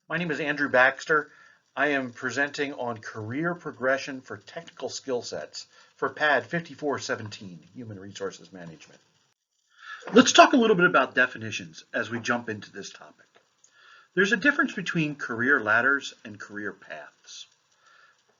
My name is Andrew Baxter. I am presenting on career progression for technical skill sets for PAD 5417, Human Resources Management. Let's talk a little bit about definitions as we jump into this topic. There's a difference between career ladders and career paths.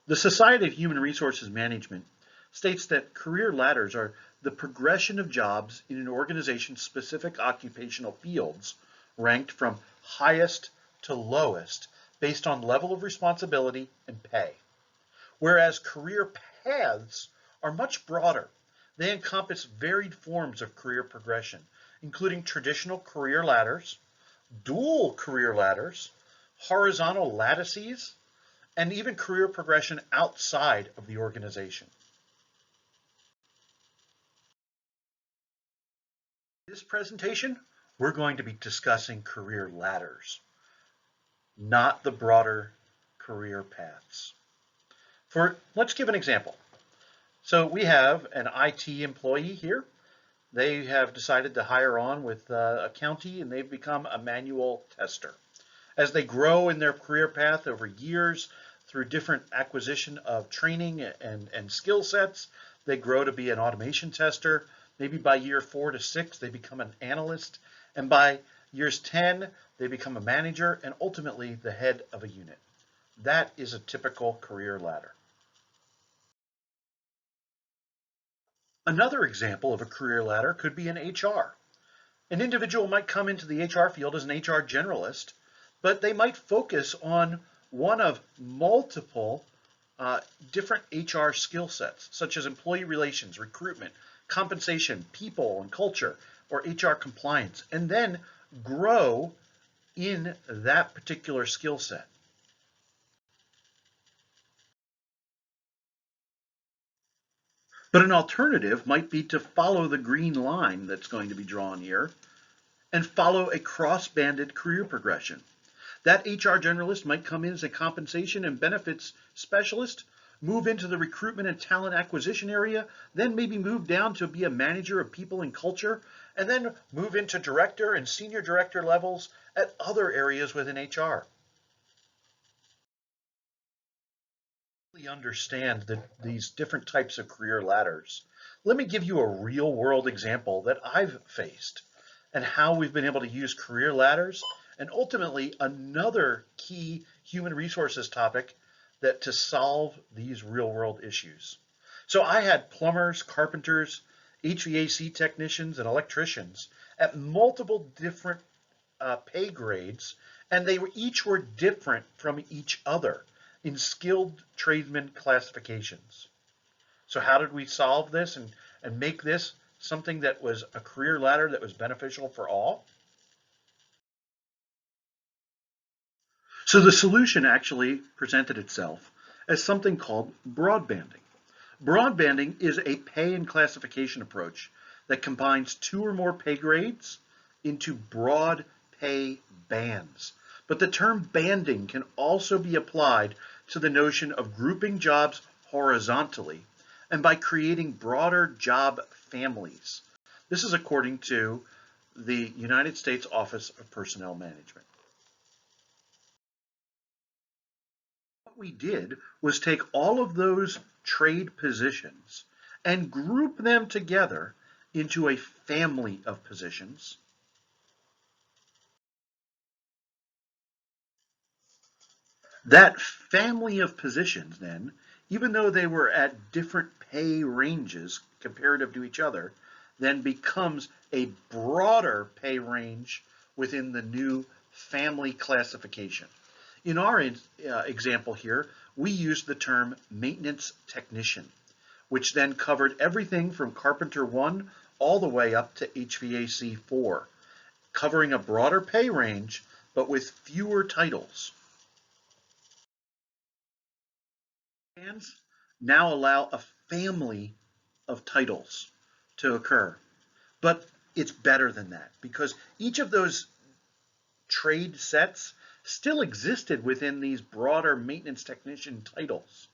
The Society of Human Resources Management states that career ladders are the progression of jobs in an organization's specific occupational fields, ranked from highest to lowest based on level of responsibility and pay. Whereas career paths are much broader. They encompass varied forms of career progression, including traditional career ladders, dual career ladders, horizontal lattices, and even career progression outside of the organization. In this presentation, we're going to be discussing career ladders, not the broader career paths. Let's give an example. So we have an IT employee here. They have decided to hire on with a county, and they've become a manual tester. As they grow in their career path over years through different acquisition of training and skill sets, they grow to be an automation tester. Maybe by year 4 to 6, they become an analyst. And by years 10, they become a manager and ultimately the head of a unit. That is a typical career ladder. Another example of a career ladder could be in HR. An individual might come into the HR field as an HR generalist, but they might focus on one of multiple different HR skill sets, such as employee relations, recruitment, compensation, people and culture, or HR compliance, and then grow in that particular skill set. But an alternative might be to follow the green line that's going to be drawn here and follow a cross-banded career progression. That HR generalist might come in as a compensation and benefits specialist, move into the recruitment and talent acquisition area, then maybe move down to be a manager of people and culture, and then move into director and senior director levels at other areas within HR. Understand these different types of career ladders. Let me give you a real world example that I've faced and how we've been able to use career ladders and ultimately another key human resources topic that to solve these real world issues. So I had plumbers, carpenters, HVAC technicians, and electricians at multiple different pay grades, and they each were different from each other in skilled tradesman classifications. So how did we solve this and make this something that was a career ladder that was beneficial for all? So the solution actually presented itself as something called broadbanding. Broadbanding is a pay and classification approach that combines 2 or more pay grades into broad pay bands. But the term banding can also be applied to the notion of grouping jobs horizontally and by creating broader job families. This is according to the United States Office of Personnel Management. What we did was take all of those trade positions and group them together into a family of positions. That family of positions then, even though they were at different pay ranges comparative to each other, then becomes a broader pay range within the new family classification. In our example here, we used the term maintenance technician, which then covered everything from Carpenter 1 all the way up to HVAC 4, covering a broader pay range, but with fewer titles. Plans now allow a family of titles to occur, but it's better than that because each of those trade sets still existed within these broader maintenance technician titles,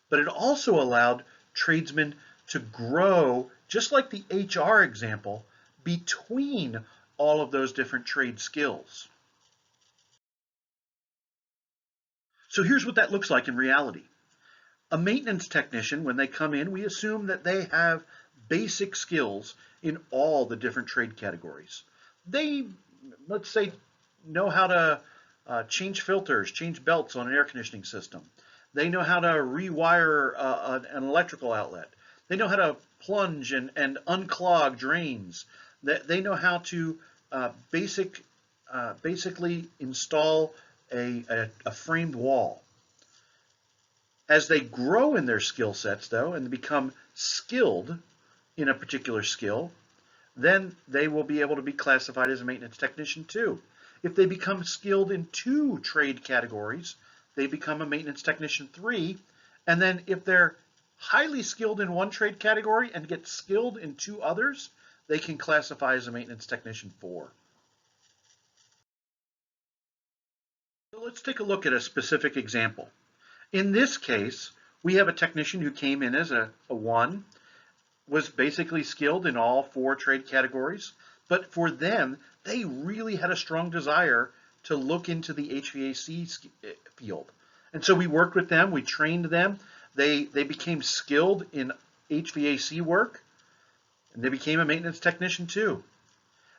but it also allowed tradesmen to grow, just like the HR example, between all of those different trade skills. So here's what that looks like in reality. A maintenance technician, when they come in, we assume that they have basic skills in all the different trade categories. They, let's say, know how to change filters, change belts on an air conditioning system. They know how to rewire an electrical outlet. They know how to plunge and unclog drains. They know how to basically install a framed wall. As they grow in their skill sets, though, and become skilled in a particular skill, then they will be able to be classified as a maintenance technician too. If they become skilled in 2 trade categories, they become a maintenance technician 3. And then if they're highly skilled in 1 trade category and get skilled in 2 others, they can classify as a maintenance technician 4. So let's take a look at a specific example. In this case, we have a technician who came in as a 1, was basically skilled in all 4 trade categories, but for them, they really had a strong desire to look into the HVAC field. And so we worked with them, we trained them, they became skilled in HVAC work, and they became a maintenance technician too.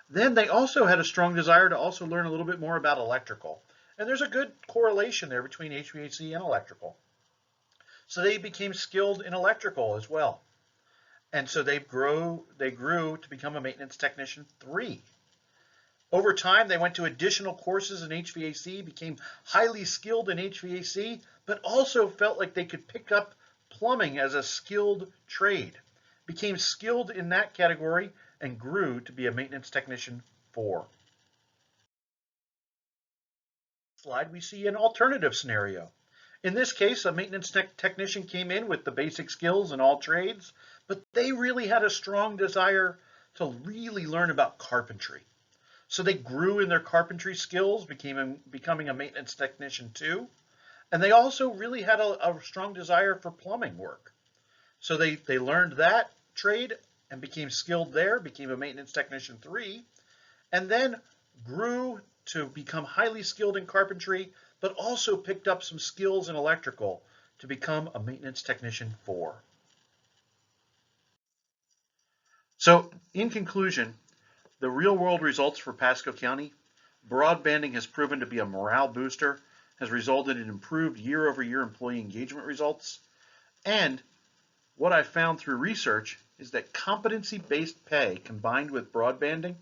Then they also had a strong desire to also learn a little bit more about electrical. And there's a good correlation there between HVAC and electrical. So they became skilled in electrical as well. And so they grew to become a maintenance technician 3. Over time, they went to additional courses in HVAC, became highly skilled in HVAC, but also felt like they could pick up plumbing as a skilled trade, became skilled in that category, and grew to be a maintenance technician 4. Slide, we see an alternative scenario. In this case, a maintenance technician came in with the basic skills in all trades, but they really had a strong desire to really learn about carpentry. So they grew in their carpentry skills, becoming a maintenance technician 2, and they also really had a strong desire for plumbing work. So they learned that trade and became skilled there, became a maintenance technician 3, and then grew to become highly skilled in carpentry, but also picked up some skills in electrical to become a maintenance technician 4. So in conclusion, the real world results for Pasco County, broadbanding has proven to be a morale booster, has resulted in improved year-over-year employee engagement results, and what I found through research is that competency-based pay combined with broadbanding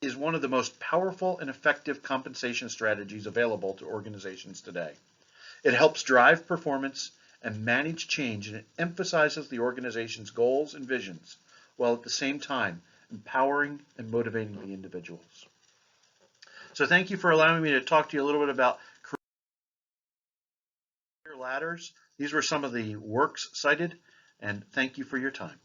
is one of the most powerful and effective compensation strategies available to organizations today. It helps drive performance and manage change, and it emphasizes the organization's goals and visions, while at the same time empowering and motivating the individuals. So thank you for allowing me to talk to you a little bit about career ladders. These were some of the works cited, and thank you for your time.